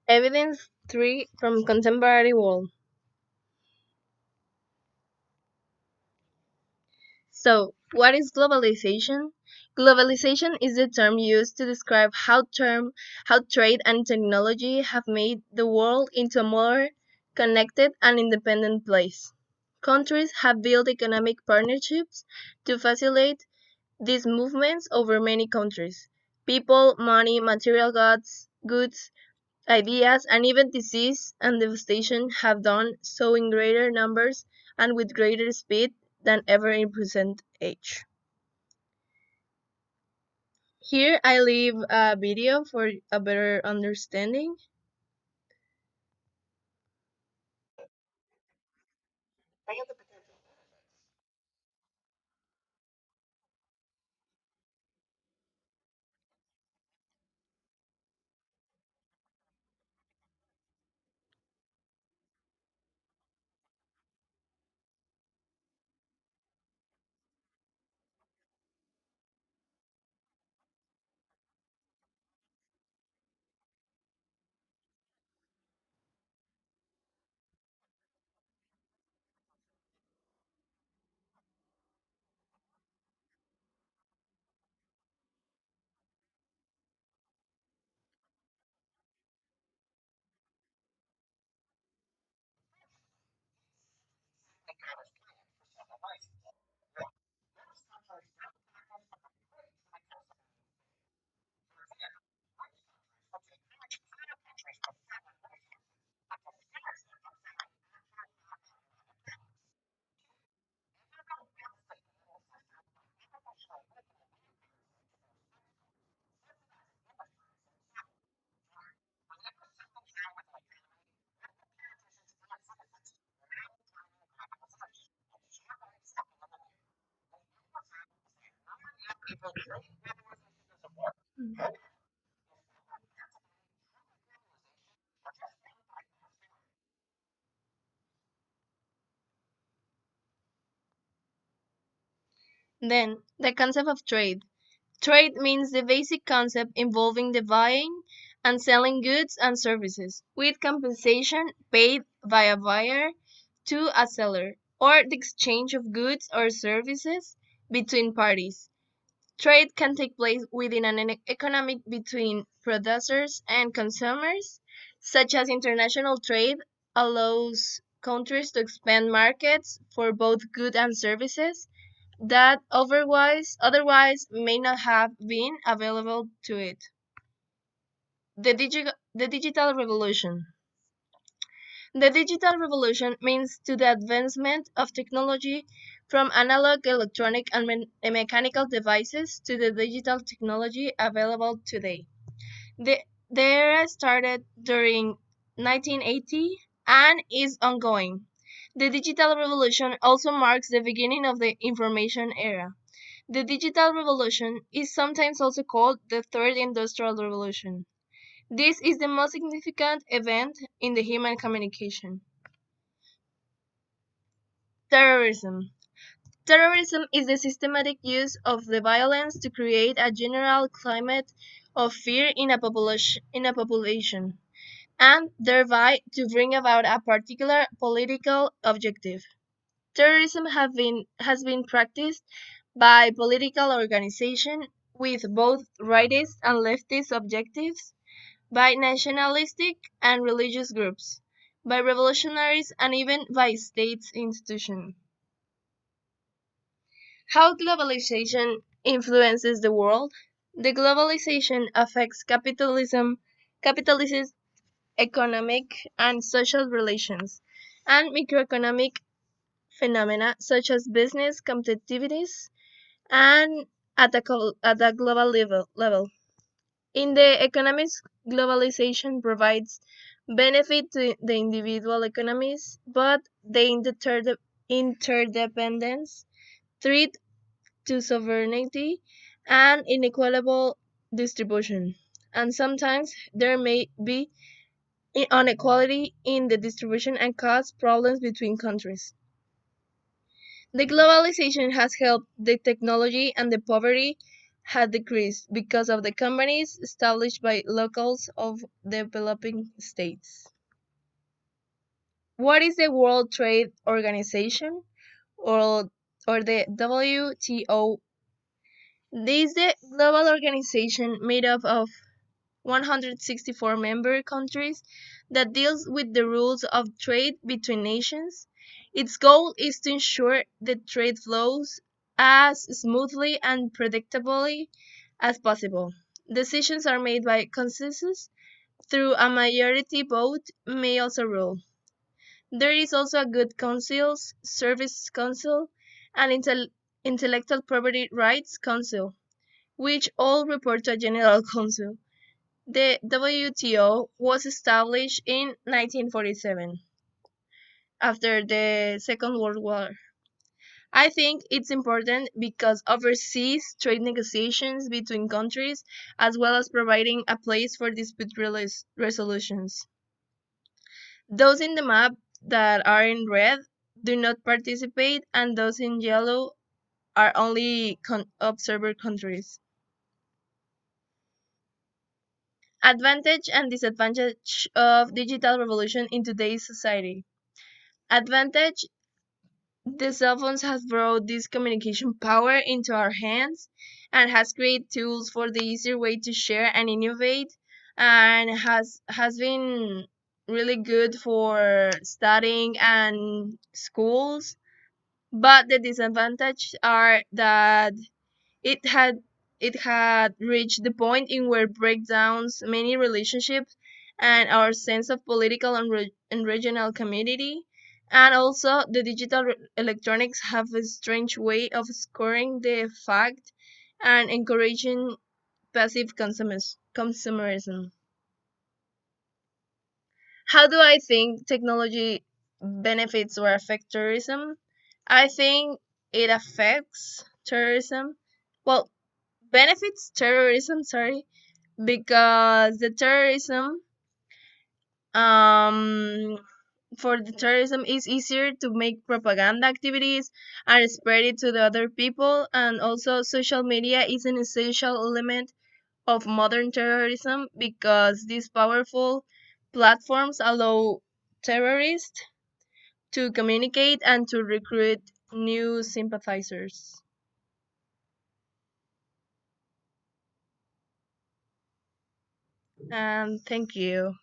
Evidence 3 from contemporary world. So, what is globalization? Globalization is the term used to describe how trade and technology have made the world into a more connected and independent place. Countries have built economic partnerships to facilitate these movements over many countries. People, money, material goods, ideas, and even disease and devastation have done so in greater numbers and with greater speed than ever in present age. Here I leave a video for a better understanding. Then, the concept of trade. Trade means the basic concept involving the buying and selling goods and services, with compensation paid by a buyer to a seller, or the exchange of goods or services between parties. Trade can take place within an economic between producers and consumers, such as international trade allows countries to expand markets for both goods and services that otherwise may not have been available to it. The digital revolution. The digital revolution means to the advancement of technology from analog electronic and mechanical devices to the digital technology available today. The, the era started during 1980 and is ongoing. The digital revolution also marks the beginning of the information era. The digital revolution is sometimes also called the Third Industrial Revolution. This is the most significant event in the human communication. Terrorism. Terrorism is the systematic use of the violence to create a general climate of fear in a population and thereby to bring about a particular political objective. Terrorism has been practiced by political organizations with both rightist and leftist objectives, by nationalistic and religious groups, by revolutionaries, and even by state institutions. How globalization influences the world? The globalization affects capitalism's economic and social relations, and microeconomic phenomena such as business competitiveness and at a global level. In the economics, globalization provides benefit to the individual economies, but the interdependence threat to sovereignty and inequitable distribution. And sometimes there may be inequality in the distribution and cause problems between countries. The globalization has helped the technology and the poverty had decreased because of the companies established by locals of developing states. What is the World Trade Organization or the WTO? This is the global organization made up of 164 member countries that deals with the rules of trade between nations. Its goal is to ensure that trade flows as smoothly and predictably as possible. Decisions are made by consensus through a majority vote may also rule. There is also a good councils, service council, and intellectual property rights council, which all report to a general council. The WTO was established in 1947 after the Second World War. I think it's important because oversees trade negotiations between countries as well as providing a place for dispute resolutions. Those in the map that are in red do not participate, and those in yellow are only observer countries. Advantage and disadvantage of digital revolution in today's society. Advantage: the cell phones has brought this communication power into our hands and has created tools for the easier way to share and innovate, and has been really good for studying and schools. But the disadvantage are that it had it had reached the point in where breakdowns many relationships and our sense of political and regional community. And also, the digital electronics have a strange way of scoring the fact and encouraging passive consumerism. How do I think technology benefits or affect terrorism? I think it affects terrorism. Well, benefits terrorism, sorry, because the terrorism um for the terrorism is easier to make propaganda activities and spread it to the other people, and also social media is an essential element of modern terrorism because these powerful platforms allow terrorists to communicate and to recruit new sympathizers. And thank you.